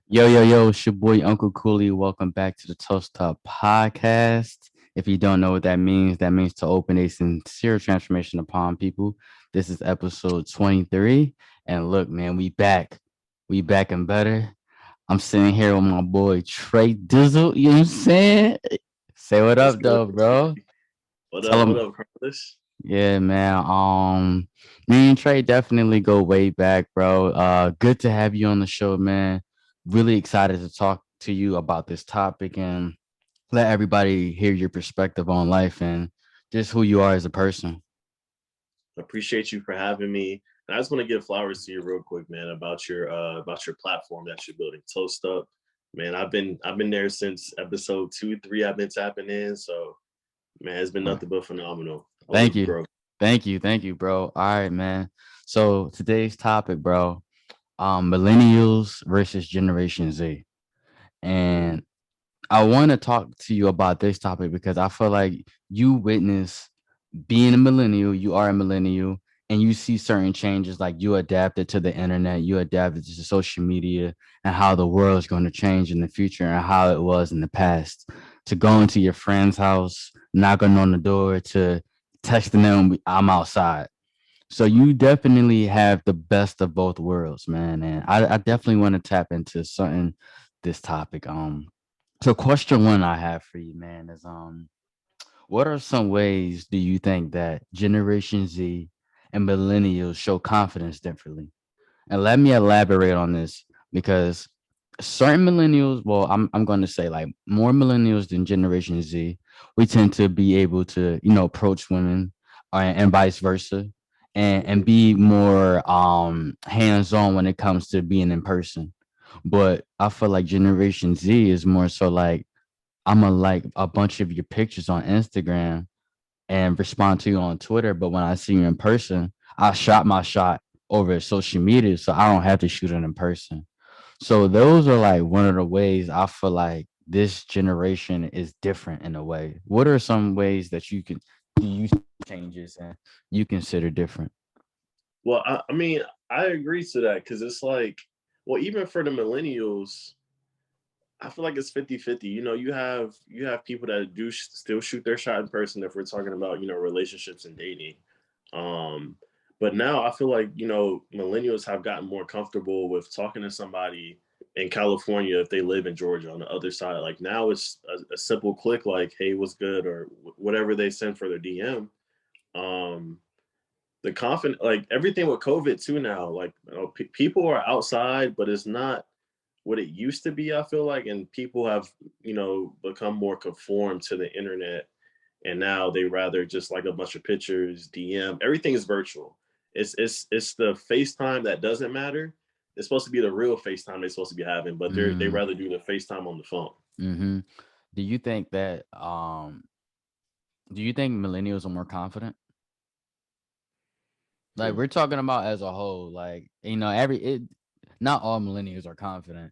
Yo, it's your boy Uncle Cooley. Welcome back to the Toast Up Podcast. If you don't know what that means to open a sincere transformation upon people. This is episode 23. And look, man, we back. We back and better. I'm sitting here with my boy Trey Dizzle. You know what I'm saying? Say what What's up, good? though, bro. What Tell up? What him. up, Carlos? Yeah, man. Me and Trey definitely go way back, bro. Good to have you on the show, man. Really excited to talk to you about this topic and let everybody hear your perspective on life and just who you are as a person. Appreciate you for having me. And I just want to give flowers to you real quick, man, about your platform that you're building. Toast up. Man, I've been there since episode 2, 3. I've been tapping in. So man, it's been Bro. nothing but phenomenal. I love Thank the you. growth. Thank you, bro. All right, man. So today's topic, bro, millennials versus Generation Z. Mm. And I want to talk to you about this topic because I feel like you witness being a millennial, you are a millennial, and you see certain changes like you adapted to the internet, you adapted to social media, and how the world is going to change in the future and how it was in the past. To go into your friend's house, knocking on the door, to texting them, I'm outside. So you definitely have the best of both worlds, man. And I definitely want to tap into something this topic. So question one I have for you, man, is what are some ways do you think that Generation Z and millennials show confidence differently? And let me elaborate on this because certain millennials, well, I'm going to say like more millennials than Generation Z, we tend to be able to, approach women and vice versa and Mhm. be more hands-on when it comes to being in person. But I feel like Generation Z is more so like I'm gonna like a bunch of your pictures on Instagram and respond to you on Twitter. But when I see you in person, I shot my shot over social media, so I don't have to shoot it in person. So those are like one of the ways I feel like this generation is different in a way. What are some ways that you can do you see changes and you consider different? Well, I mean, I agree to that because it's like, well, even for the millennials, I feel like it's 50-50. You have people that do still shoot their shot in person if we're talking about, relationships and dating. Um, but now I feel like, millennials have gotten more comfortable with talking to somebody in California if they live in Georgia on the other side. Like now it's a simple click like, hey, what's good? Or whatever they send for their DM. Um, the confident, like everything with COVID too now, like people are outside, but it's not what it used to be, I feel like, and people have, become more conformed to the internet, and now they rather just like a bunch of pictures, DM, everything is virtual. It's the FaceTime that doesn't matter. It's supposed to be the real FaceTime they're supposed to be having, but they Mm, rather do the FaceTime on the phone. hmm Do you think that do you think millennials are more confident? Like Hmm. we're talking about as a whole, like not all millennials are confident.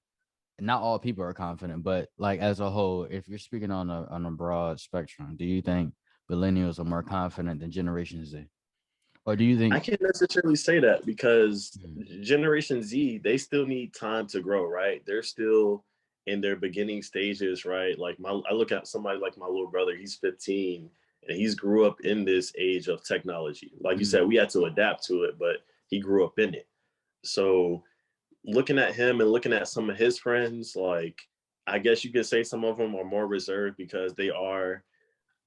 Not all people are confident, but like as a whole, if you're speaking on a broad spectrum, do you think millennials are more confident than Generation Z, or do you I think? can't necessarily say that because Mm, Generation Z, they still need time to grow, right? They're still in their beginning stages, right? Like I look at somebody like my little brother, he's 15 and he's grew up in this age of technology. Like you mm, said, we had to adapt to it, but he grew up in it. So looking at him and looking at some of his friends, like I guess you could say some of them are more reserved because they are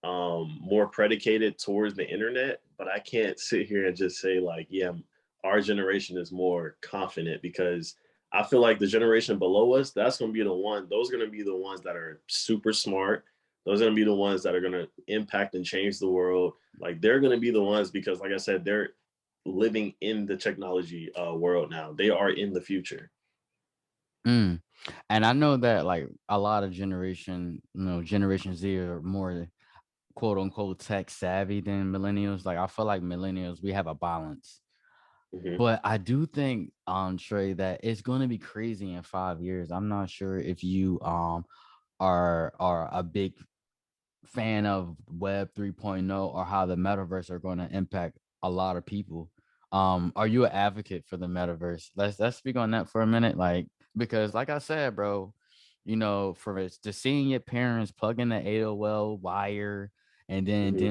more predicated towards the internet. But I can't sit here and just say like, yeah, our generation is more confident because I feel like the generation below us, that's going to be the one. Those are going to be the ones that are super smart. Those are going to be the ones that are going to impact and change the world. Like they're going to be the ones because, like I said, they're living in the technology world now. They are in the future. mm. And I know that like a lot of Generation Z are more quote unquote tech savvy than millennials. Like I feel like millennials, we have a balance. Hmm. But I do think, Trey, that it's going to be crazy in 5 years. I'm not sure if you are a big fan of Web 3.0 or how the metaverse are going to impact a lot of people. Are you an advocate for the metaverse? Let's speak on that for a minute. Like, because like I said, bro, you know, for us to seeing your parents plug in the AOL wire and then Mhm.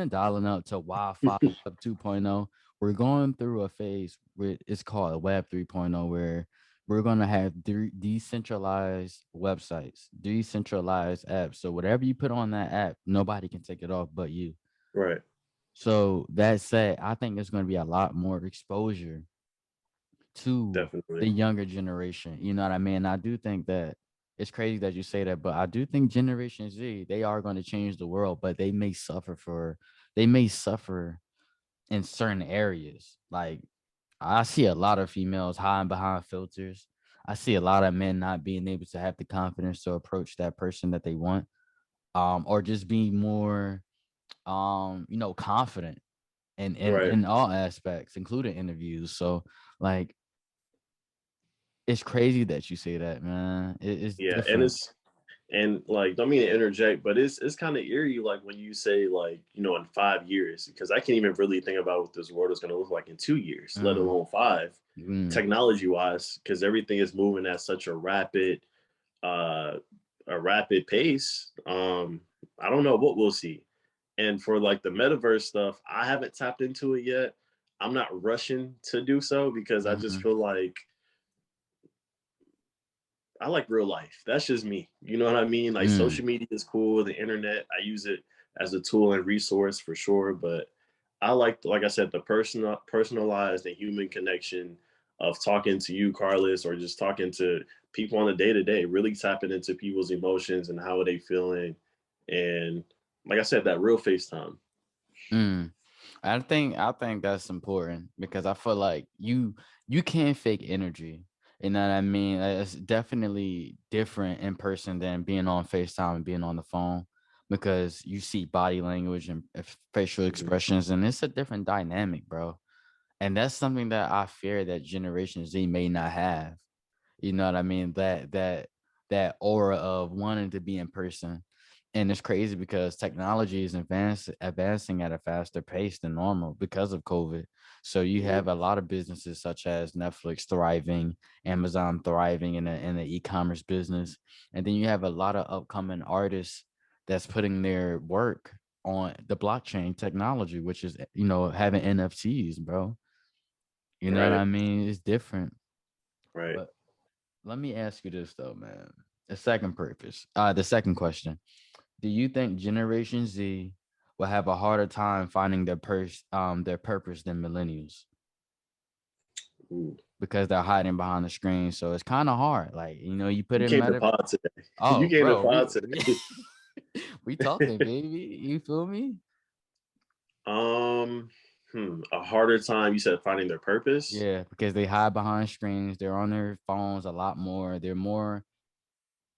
dialing up to Wi-Fi Web 2.0, we're going through a phase where it's called a Web 3.0, where we're gonna have decentralized websites, decentralized apps. So whatever you put on that app, nobody can take it off but you. Right. So that said, I think there's going to be a lot more exposure to the Definitely. younger generation. You know what I mean? I do think that it's crazy that you say that, but I do think Generation Z, they are going to change the world, but they may suffer in certain areas. Like I see a lot of females hiding behind filters. I see a lot of men not being able to have the confidence to approach that person that they want, or just being more, you know, confident Right. in all aspects, including interviews. So like it's crazy that you say that, man. It's Yeah, and different. it's and like don't mean to interject, but it's kind of eerie like when you say like in 5 years because I can't even really think about what this world is going to look like in 2 years, let Mm, alone five, mm, technology wise, because everything is moving at such uh a rapid pace. I don't know what we'll see. And for like the metaverse stuff, I haven't tapped into it yet. I'm not rushing to do so because I just mhm, feel like I like real life. That's just me. You know what I mean? Like mm, social media is cool, the internet, I use it as a tool and resource for sure, but I like I said, the personalized and human connection of talking to you, Carlos, or just talking to people on a day to day, really tapping into people's emotions and how are they feeling. And like I said, that real FaceTime. mm. I think that's important because I feel like you can't fake energy. You know what I mean? It's definitely different in person than being on FaceTime and being on the phone because you see body language and facial Mhm. expressions, and it's a different dynamic, bro. And that's something that I fear that Generation Z may not have. You know what I mean? That aura of wanting to be in person. And it's crazy because technology is advancing at a faster pace than normal because of COVID. So you Mhm. have a lot of businesses such as Netflix thriving, Amazon thriving in the e-commerce business, and then you have a lot of upcoming artists that's putting their work on the blockchain technology, which is, you know, having NFTs, bro. You know what Right. I mean? It's different. Right. But let me ask you this though, man. The second question. Do you think Generation Z will have a harder time finding their purpose than millennials Ooh. because they're hiding behind the screen? So it's kind of hard. Like, you know, you put You in came to meta. pod today. You Oh, came to bro, pod we today. we talking, baby. You feel me? Um, a harder time. You said finding their purpose. Yeah, because they hide behind screens. They're on their phones a lot more. They're more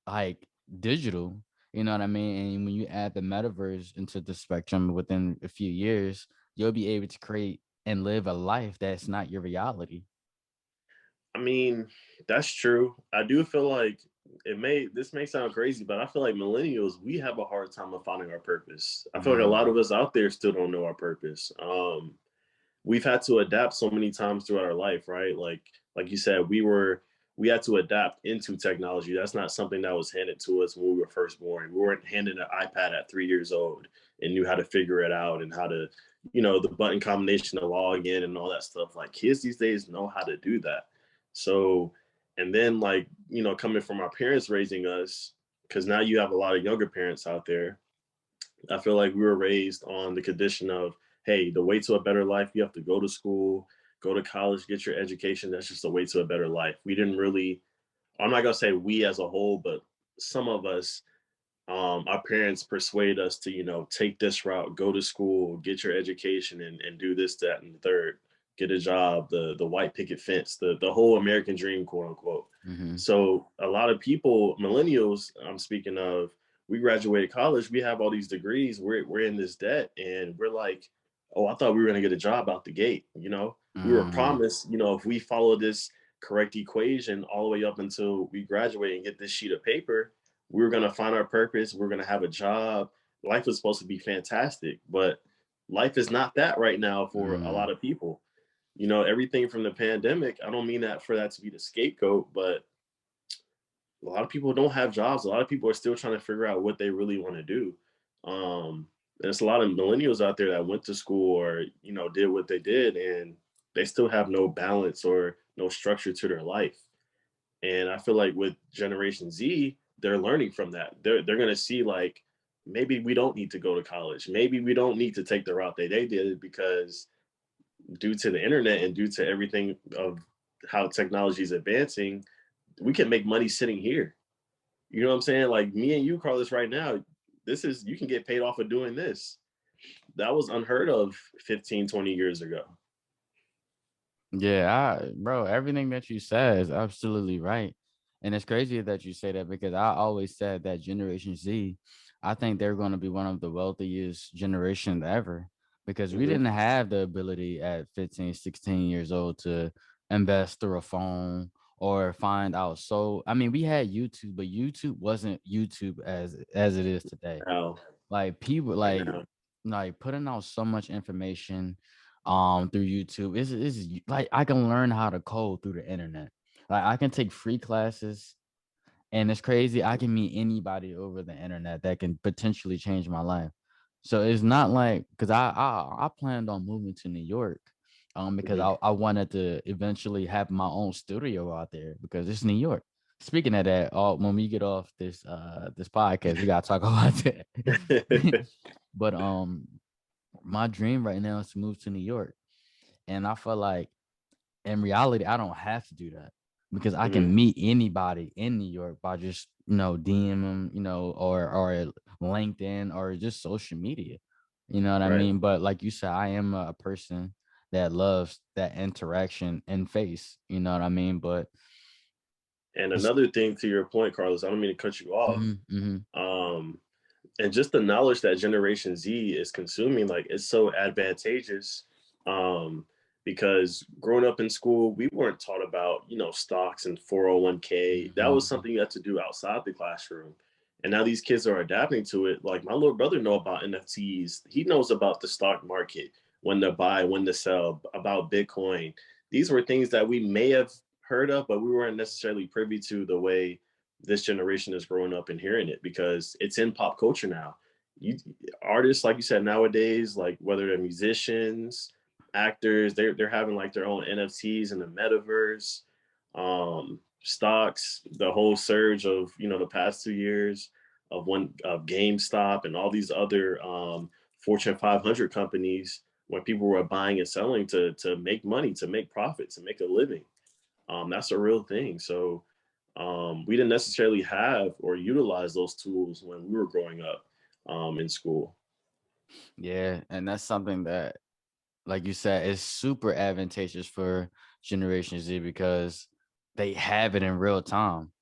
like digital. You know what I mean? And when you add the metaverse into the spectrum within a few years, you'll be able to create and live a life that's not your reality. I mean, that's true. I do feel like this may sound crazy, but I feel like millennials, we have a hard time of finding our purpose. I feel like a lot Mm, of us out there still don't know our purpose. We've had to adapt so many times throughout our life, right? Like you said, we had to adapt into technology. That's not something that was handed to us when we were first born. We weren't handed an iPad at 3 years old and knew how to figure it out and how to, the button combination to log in and all that stuff. Like kids these days know how to do that. So, and then like, coming from our parents raising us, because now you have a lot of younger parents out there. I feel like we were raised on the condition of, hey, the way to a better life, you have to go to school, go to college, get your education. That's just the way to a better life. We didn't really, I'm not gonna say we as a whole, but some of us, our parents persuade us to, take this route, go to school, get your education, and do this, that, and the third, get a job, the white picket fence, the whole American dream, quote unquote. mm-hmm, So a lot of people, millennials, I'm speaking of, we graduated college, we have all these degrees, we're in this debt, and we're like, oh, I thought we were gonna get a job out the gate. We were mm-hmm, promised, if we follow this correct equation all the way up until we graduate and get this sheet of paper, we were going to find our purpose. We're going to have a job. Life was supposed to be fantastic, but life is not that right now for a mm, lot of people. Everything from the pandemic, I don't mean that for that to be the scapegoat, but a lot of people don't have jobs. A lot of people are still trying to figure out what they really want to do. There's a lot of millennials out there that went to school or did what they did, and they still have no balance or no structure to their life. And I feel like with Generation Z, they're learning from that. They're gonna see like maybe we don't need to go to college. Maybe we don't need to take the route that they did because due to the internet and due to everything of how technology is advancing, we can make money sitting here. You know what I'm saying? Like me and you, Carlos, right now, this is you can get paid off of doing this. That was unheard of 15, 20 years ago. Yeah, bro, everything that you said is absolutely right. And it's crazy that you say that because I always said that Generation Z, I think they're going to be one of the wealthiest generations ever because we Hmm. didn't have the ability at 15, 16 years old to invest through a phone or find out. So, I mean, we had YouTube, but YouTube wasn't YouTube as it is today. Now, Like people right now, like putting out so much information through YouTube. Is like I can learn how to code through the internet. Like I can take free classes and it's crazy. I can meet anybody over the internet that can potentially change my life. So it's not like because I planned on moving to New York because hmm I wanted to eventually have my own studio out there because it's New York. Speaking of that, when we get off this podcast, we gotta talk about that. But my dream right now is to move to New York. And I feel like in reality, I don't have to do that because I hmm can meet anybody in New York by just, DM them, or LinkedIn or just social media. You know what I right. mean? But like you said, I am a person that loves that interaction in face. You know what I mean? But And it's another thing to your point, Carlos, I don't mean to cut you off. mhm, mhm, Um, and just the knowledge that Generation Z is consuming, like it's so advantageous. Um, because growing up in school, we weren't taught about, stocks and 401k. That was mhm, something you had to do outside the classroom. And now these kids are adapting to it. Like my little brother know about NFTs. He knows about the stock market, when to buy, when to sell, about Bitcoin. These were things that we may have heard of, but we weren't necessarily privy to the way this generation is growing up and hearing it because it's in pop culture now. You artists, like you said, nowadays, like whether they're musicians, actors, they're having like their own NFTs in the metaverse, stocks, the whole surge of the past 2 years of one of GameStop and all these other Fortune 500 companies when people were buying and selling to make money, to make profit, to make a living. That's a real thing. So we didn't necessarily have or utilize those tools when we were growing up in school. yeah, and that's something that, like you said, is super advantageous for Generation Z because they have it in real time.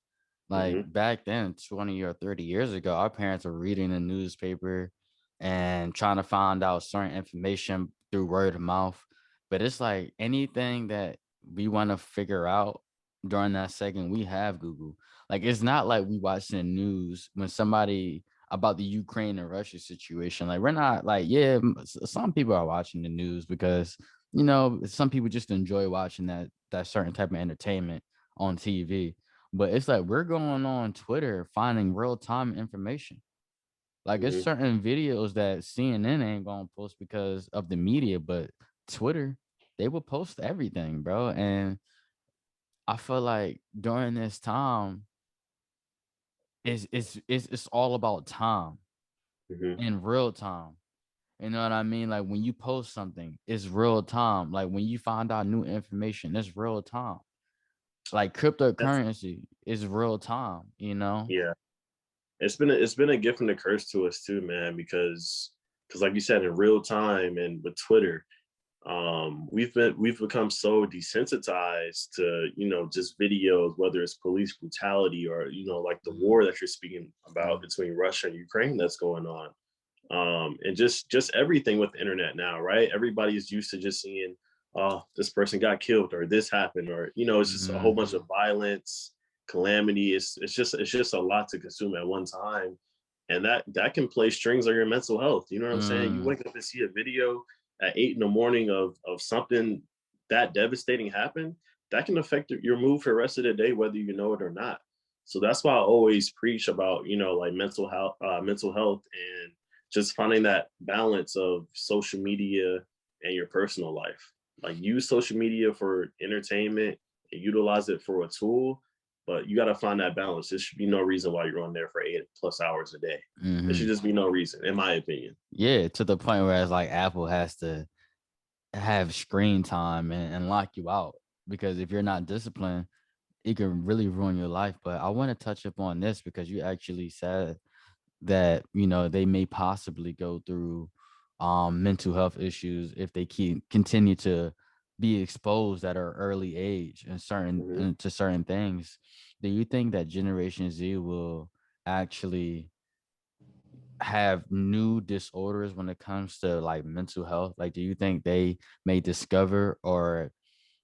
Like Hmm. back then, 20 or 30 years ago, our parents were reading the newspaper and trying to find out certain information through word of mouth. But it's like anything that we want to figure out during that second, we have Google. Like it's not like we watching the news when somebody about the Ukraine and Russia situation. Like we're not like, yeah, some people are watching the news because some people just enjoy watching that certain type of entertainment on TV, but it's like we're going on Twitter finding real time information. Like it's Hmm. certain videos that CNN ain't gonna post because of the media, but Twitter, they will post everything, bro. And I feel like during this time, it's all about time Hmm. in real time. You know what I mean? Like when you post something, it's real time. Like when you find out new information, it's real time. Like That's cryptocurrency is real time. yeah. It's been a gift and a curse to us too, man. Because like you said, in real time and with Twitter, we've become so desensitized to just videos, whether it's police brutality or like the Mhm, war that you're speaking about mhm, between Russia and Ukraine that's going on. And just everything with the internet now, right? Everybody is used to just seeing, oh, this person got killed or this happened, or it's just a whole bunch mhm, of violence, calamity. It's just a lot to consume at one time, and that can play strings on your mental health. You know what I'm saying? You mm. wake up and see a video at 8 in the morning of something that devastating happen. That can affect your mood for the rest of the day, whether you know it or not. So that's why I always preach about, like mental health, and just finding that balance of social media and your personal life. Like, use social media for entertainment and utilize it for a tool, but you got to find that balance. There should be no reason why you're on there for 8+ hours a day. There should Hmm. just be no reason, in my opinion. Yeah, to the point where it's like Apple has to have screen time and lock you out, because if you're not disciplined, it can really ruin your life. But I want to touch upon this because you actually said that they may possibly go through mental health issues if they continue to be exposed at an early age and Mhm. to certain things. Do you think that Generation Z will actually have new disorders when it comes to like mental health? Like, do you think they may discover or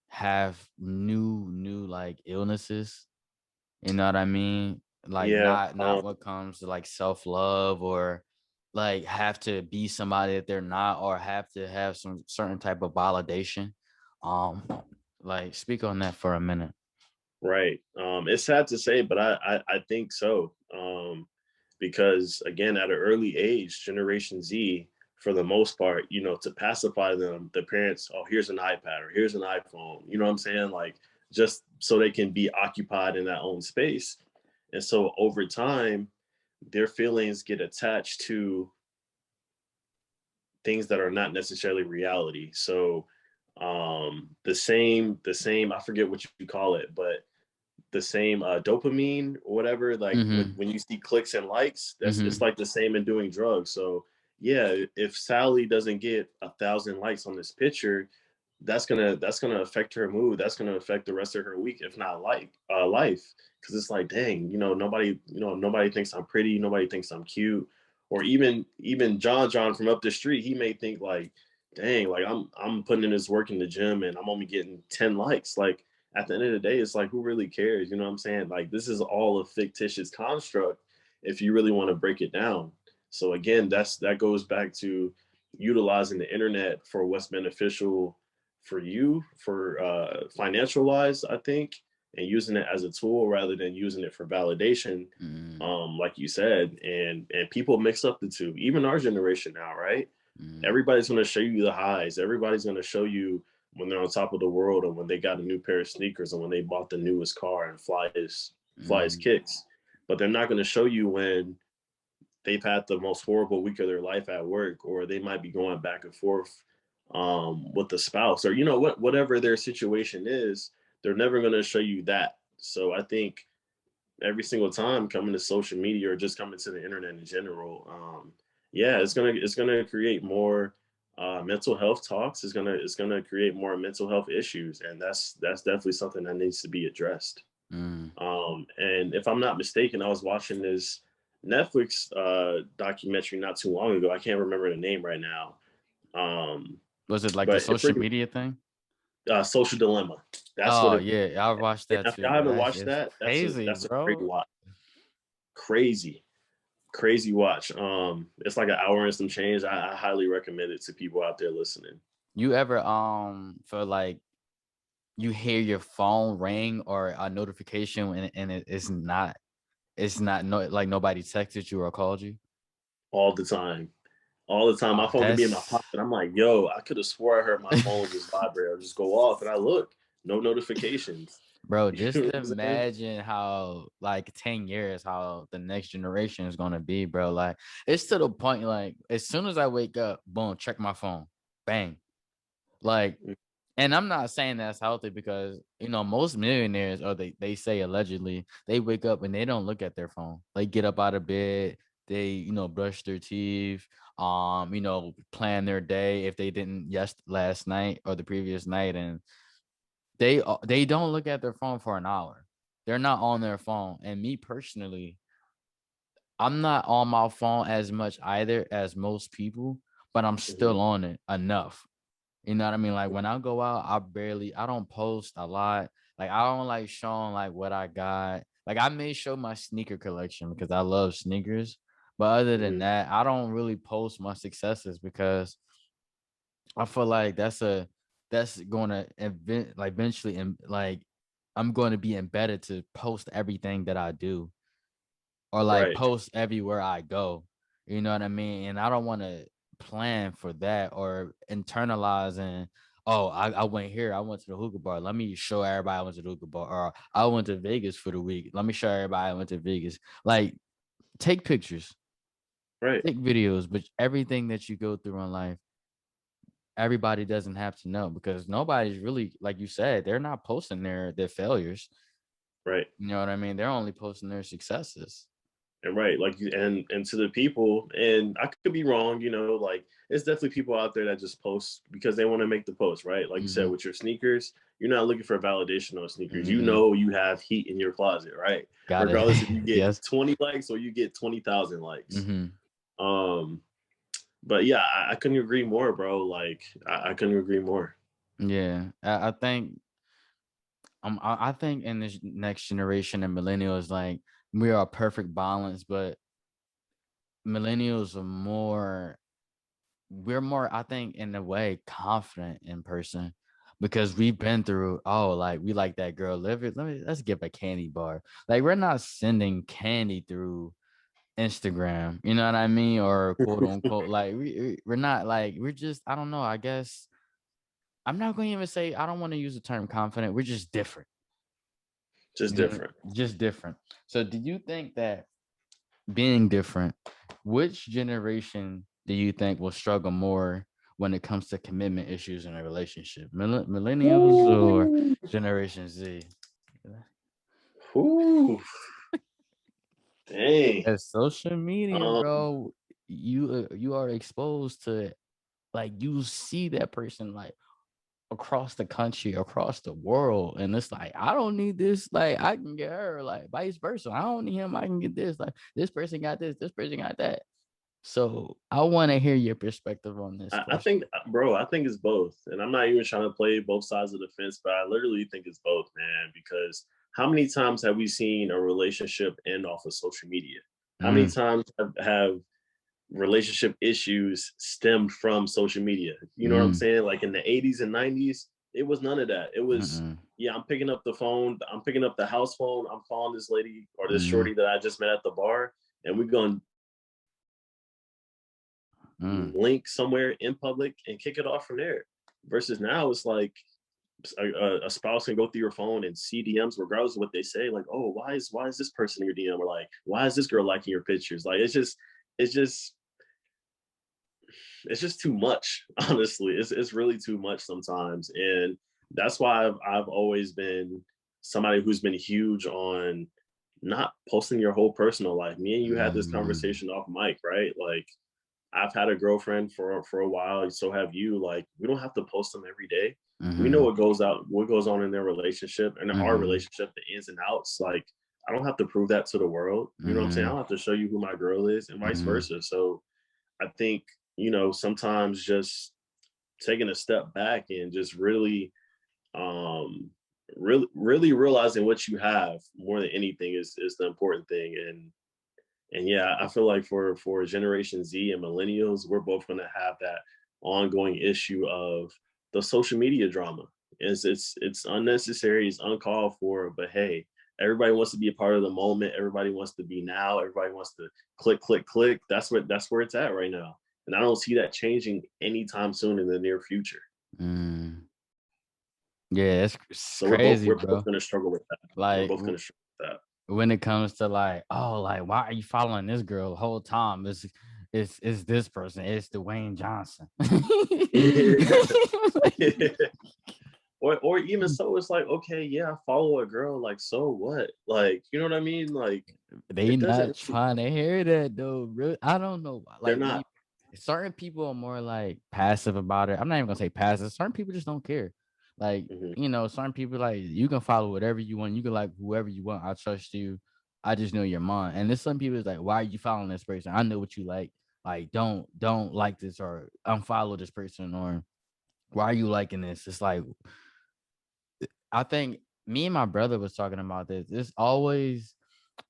have new like illnesses? You know what I mean? Like, Yeah. not what comes to like self-love, or like have to be somebody that they're not, or have to have some certain type of validation. Um, like, speak on that for a minute. Right. It's sad to say, but I think so. Because again, at an early age, Generation Z, for the most part, to pacify them, the parents, oh, here's an iPad or here's an iPhone. You know what I'm saying? Like, just so they can be occupied in that own space. And so over time, their feelings get attached to things that are not necessarily reality. So the same, I forget what you call it, but the same dopamine or whatever, like when Mm-hmm. you see clicks and likes, that's it's Mm-hmm. like the same in doing drugs. So yeah, if Sally doesn't get 1,000 likes on this picture, that's gonna affect her mood, that's gonna affect the rest of her week, if not like life. Because it's like, dang, nobody thinks I'm pretty, nobody thinks I'm cute. Or even John from up the street, he may think like, dang, like I'm putting in this work in the gym and I'm only getting 10 likes. Like, at the end of the day, it's like, who really cares? You know what I'm saying? Like, this is all a fictitious construct if you really want to break it down. So again, that goes back to utilizing the internet for what's beneficial for you, for financial wise, I think, and using it as a tool rather than using it for validation, Mm-hmm. like you said. And people mix up the two, even our generation now, right? Mm-hmm. Everybody's going to show you the highs. Everybody's going to show you when they're on top of the world, or when they got a new pair of sneakers, or when they bought the newest car and fly his Mm-hmm. kicks. But they're not going to show you when they've had the most horrible week of their life at work, or they might be going back and forth with the spouse, or whatever their situation is. They're never going to show you that. So I think every single time coming to social media, or just coming to the internet in general, yeah, it's gonna create more mental health talks. It's gonna create more mental health issues, and that's definitely something that needs to be addressed. Mm-hmm. And if I'm not mistaken, I was watching this Netflix documentary not too long ago. I can't remember the name right now, um, Was it like the but it social pretty media thing? Social dilemma. That's what Oh it. yeah, I watched And that if too, y'all bro. haven't That watched shit's that, that's a crazy, that's a great bro. watch. Crazy. Crazy watch. It's like an hour and some change. I highly recommend it to people out there listening. You ever feel like you hear your phone ring or a notification and it's not no, like nobody texted you or called you? All the time. All the time. My phone could be in my That's pocket. I'm like, yo, I could have swore I heard my phone just vibrate or just go off, and I look, no notifications. bro, You just know what I'm saying? imagine how like 10 years how the next generation is gonna be, bro. Like, it's to the point like as soon as I wake up, boom, check my phone. Bang. Like, and I'm not saying that's healthy because most millionaires, or they say allegedly, they wake up and they don't look at their phone. They get up out of bed, they brush their teeth, plan their day if they didn't last night or the previous night, and they don't look at their phone for an hour. They're not on their phone. And me personally, I'm not on my phone as much either as most people, but I'm Mhm. still on it enough. You know what I mean? Like, when I go out, I don't post a lot. Like, I don't like showing like what I got. Like, I may show my sneaker collection because I love sneakers. But other than Mhm. that, I don't really post my successes because I feel like that's going to event like eventually, and like I'm going to be embedded to post everything that I do, or like Right. post everywhere I go. You know what I mean? And I don't want to plan for that or internalize and, oh, I went here. I went to the hookah bar. Let me show everybody I went to the hookah bar. Or I went to Vegas for the week. Let me show everybody I went to Vegas. Like, take pictures, Right. take videos, but everything that you go through in life, everybody doesn't have to know, because nobody's really, like you said, they're not posting their failures. Right. You know what I mean? They're only posting their successes. And right, like you, and to the people, and I could be wrong, like it's definitely people out there that just post because they want to make the post, right? Like you said, Mm-hmm. with your sneakers, you're not looking for validation on sneakers. Mm-hmm. You have heat in your closet, right? Got it. Regardless if you get Yes. 20 likes or you get 20,000 likes. Mm-hmm. Um, but yeah, I couldn't agree more, bro. Like I couldn't agree more. Yeah, I think I think in this next generation of millennials, like, we are a perfect balance, but millennials are more, we're more, I think, in a way, confident in person, because we've been through, oh, like, we like that girl, let's give a candy bar. Like, we're not sending candy through Instagram, you know what I mean? Or quote unquote, like, we're not, like, we're just, I don't know, I guess I'm not going to even say, I don't want to use the term confident. We're just different. Just You know, different. just different. So do you think that being different, which generation do you think will struggle more when it comes to commitment issues in a relationship? Millennials or Ooh, Generation Z? ooh, dang. As social media, Um, bro, you are exposed to, like, you see that person, like, across the country, across the world. And it's like, I don't need this. Like, I can get her, like, vice versa. I don't need him. I can get this. Like, this person got this person got that. So I want to hear your perspective on this I think, question. bro, I think it's both. And I'm not even trying to play both sides of the fence, but I literally think it's both, man. Because how many times have we seen a relationship end off of social media? How many Mm, times have relationship issues stemmed from social media? You know what I'm mm, saying? Like in the 80s and 90s, it was none of that. It was, mm, yeah, I'm picking up the phone, I'm picking up the house phone, I'm calling this lady or this mm, shorty that I just met at the bar, and we're going mm, link somewhere in public and kick it off from there. Versus now, it's like a spouse can go through your phone and see DMs regardless of what they say. Like, oh, why is this person in your DM? Or like, why is this girl liking your pictures? Like, it's just it's just too much. Honestly, it's really too much sometimes, and that's why I've always been somebody who's been huge on not posting your whole personal life. Me and you had this mm, conversation off mic, right? Like I've had a girlfriend for a while, so have you. Like, we don't have to post them every day. We know mm, what goes on in their relationship and our mm, relationship, the ins and outs. Like, I don't have to prove that to the world. You know what I'm saying? I don't mm, have to show you who my girl is, and vice mm, versa. So I think, sometimes just taking a step back and just um, really realizing what you have more than anything is the important thing. And yeah, I feel like for Generation Z and millennials, we're both going to have that ongoing issue of the social media drama. It's unnecessary, it's uncalled for, but hey, everybody wants to be a part of the moment. Everybody wants to be now. Everybody wants to click, click, click. That's where it's at right now, and I don't see that changing anytime soon in the near future. mm. Yeah, it's So we're both crazy, we're both bro. going to struggle with that. We're Like, both going to struggle with that. when it comes to, like, oh, like, why are you following this girl the whole time? It's this person. It's Dwayne Johnson. Or even so, it's like, okay, yeah, I follow a girl, like, so what? Like, you know what I mean? Like, They it doesn't not really, trying to hear that though, bro. I don't know. they're Like, not. certain people are more like passive about it. I'm not even gonna say passive. Certain people just don't care. Like, Mhm. certain people, like, you can follow whatever you want. You can like whoever you want. I trust you. I just know your mind. And there's some people is like, why are you following this person? I know what you like. Like, don't like this, or unfollow this person, or why are you liking this? It's like, I think me and my brother was talking about this.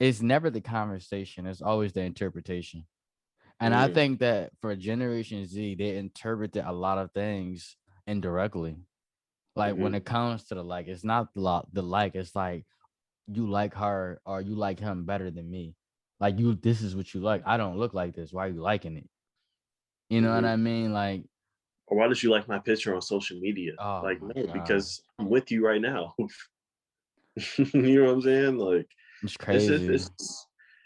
It's never the conversation, it's always the interpretation. And I Mm, think that for Generation Z, they interpreted a lot of things indirectly. Like when Hmm. it comes to the like, it's not the like, it's like you like her or you like him better than me. Like you, this is what you like. I don't look like this. Why are you liking it? You know what Hmm. I mean? Like, Or why did you like my picture on social media? oh Like, my no, god, because I'm with you right now. You know what I'm saying? Like, it's it's just crazy.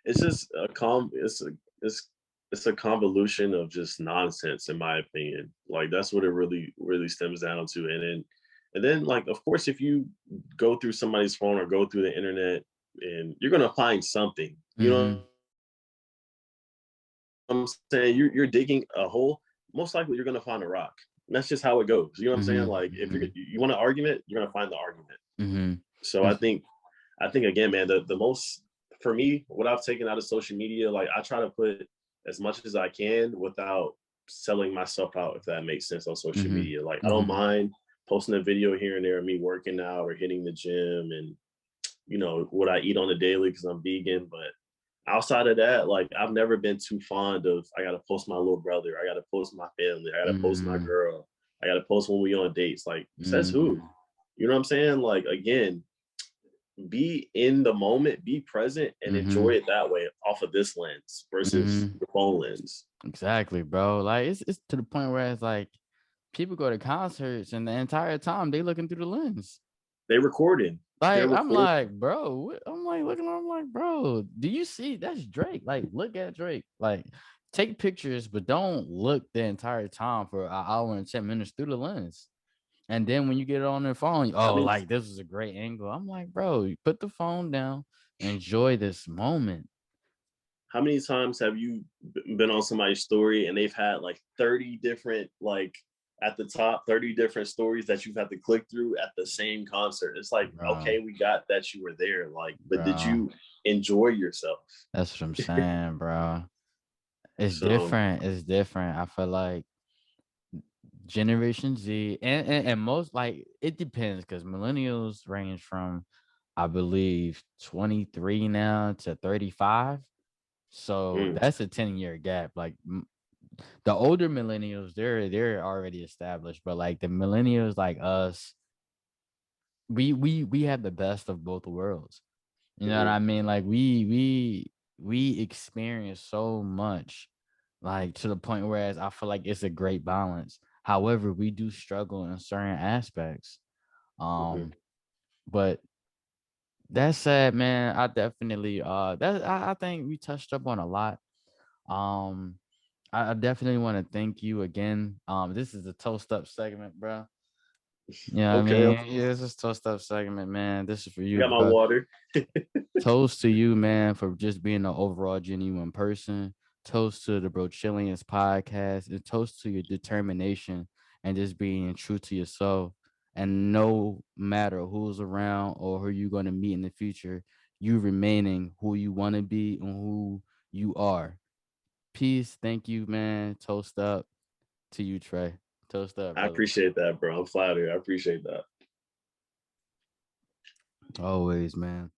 it's just a it's it's a convolution of just nonsense, in my opinion. Like, that's what it really stems down to. And then like, of course, if you go through somebody's phone or go through the internet, and you're gonna find something. You know Mm-hmm. what I'm saying? You're digging a hole. Most likely, you're gonna find a rock. And that's just how it goes. You know what I'm saying? Like, if Mm-hmm. you want an argument, you're gonna find the argument. Mm-hmm. So I think again, man, the most for me, what I've taken out of social media, like I try to put as much as I can without selling myself out, if that makes sense, on social Mm-hmm. media. Like I don't Mm-hmm. mind posting a video here and there of me working out or hitting the gym and what I eat on the daily because I'm vegan. But outside of that, like I've never been too fond of I gotta post my little brother, I gotta post my family, I gotta post my Mm-hmm. girl, I gotta post when we on dates. Like, says who? Mm-hmm. You know what I'm saying? Like, again, be in the moment, be present, and enjoy Mm-hmm. it that way off of this lens versus Mm-hmm. the phone lens. Exactly, bro. Like it's to the point where it's like people go to concerts and the entire time they looking through the lens. They recording. They're Like I'm recording. like, bro, I'm like looking, I'm like, bro, do you see that's Drake? Like, look at Drake. Like, take pictures, but don't look the entire time for an hour and 10 minutes through the lens. And then when you get it on their phone, I oh, mean, like this is a great angle. I'm like, bro, you put the phone down, enjoy this moment. how many times have you been on somebody's story and they've had like 30 different, like, at the top, 30 different stories that you've had to click through at the same concert? It's like, Bro, okay, we got that you were there, like, but did bro. you enjoy yourself? That's what I'm saying, bro. It's So, different. It's different. I feel like Generation Z and most like it depends because millennials range from I believe 23 now to 35. So mm, that's a 10-year gap. Like the older millennials, they're already established, but like the millennials like us, we have the best of both worlds. You know what mhm, I mean? Like we experience so much, like to the point whereas I feel like it's a great balance. However, we do struggle in certain aspects. mhm. Um, but that said, man, I definitely I think we touched up on a lot. Um, I definitely want to thank you again. This is the toast up segment, bro. You know what I Okay, mean? Yeah, this is toast up segment, man. This is for I you, got my bro. water. Toast to you, man, for just being an overall genuine person. Toast to the Brochillans podcast, and toast to your determination and just being true to yourself. And no matter who's around or who you're going to meet in the future, you remaining who you want to be and who you are. Peace. Thank you, man. Toast up to you, Trey. Toast up, I brother. appreciate that, bro. I'm flattered. I appreciate that. Always, man.